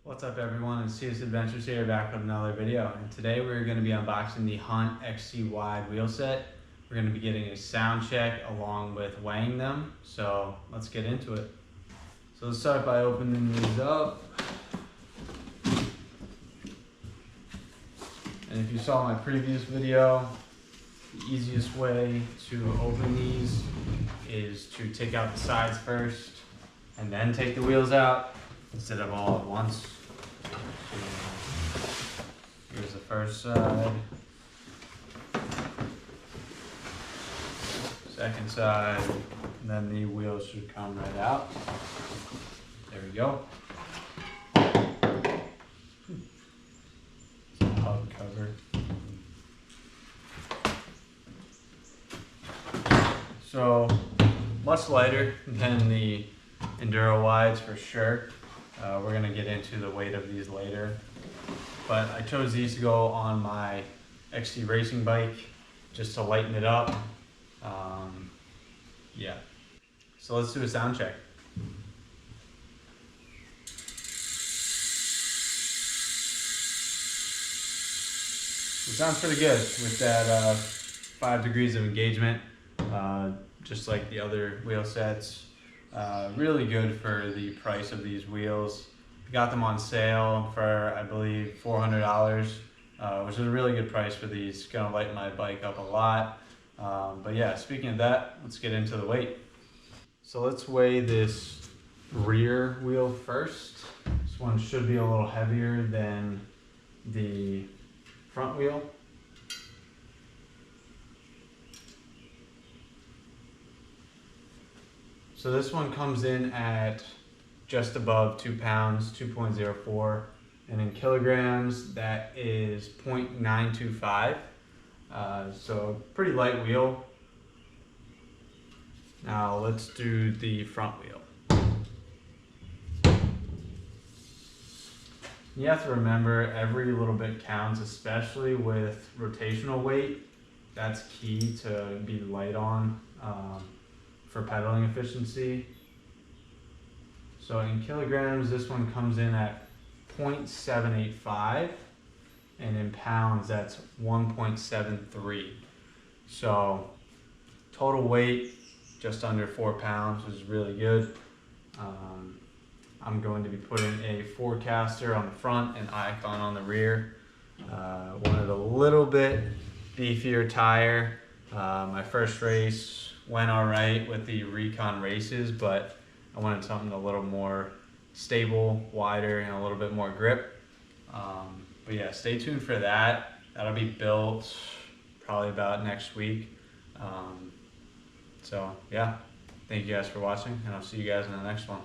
What's up everyone, it's CS Adventures here, back with another video. And today we're going to be unboxing the Hunt XC Wide Wheelset. We're going to be getting a sound check along with weighing them, so let's get into it. So let's start by opening these up. And if you saw my previous video, the easiest way to open these is to take out the sides first and then take the wheels out instead of all at once. Here's the first side, second side, and then the wheels should come right out. There we go. It's a hub cover. So much lighter than the Enduro Wides for sure. We're going to get into the weight of these later, but I chose these to go on my XC racing bike just to lighten it up. Yeah, so let's do a sound check. It sounds pretty good with that 5 degrees of engagement, just like the other wheel sets. Really good for the price of these wheels. I got them on sale for, I believe, $400, which is a really good price for these. Gonna lighten my bike up a lot. But yeah, speaking of that, let's get into the weight. So let's weigh this rear wheel first. This one should be a little heavier than the front wheel. So this one comes in at just above 2 pounds, 2.04, and in kilograms that is 0.925. So pretty light wheel. Now let's do the front wheel. You have to remember every little bit counts, especially with rotational weight. That's key to be light on. For pedaling efficiency. So in kilograms, this one comes in at 0.785, and in pounds, that's 1.73. So total weight, just under 4 pounds, which is really good. I'm going to be putting a Forecaster on the front and Icon on the rear. Wanted a little bit beefier tire. My first race went all right with the Recon races, but I wanted something a little more stable, wider, and a little bit more grip. But yeah, stay tuned for that. That'll be built probably about next week. So yeah, thank you guys for watching, and I'll see you guys in the next one.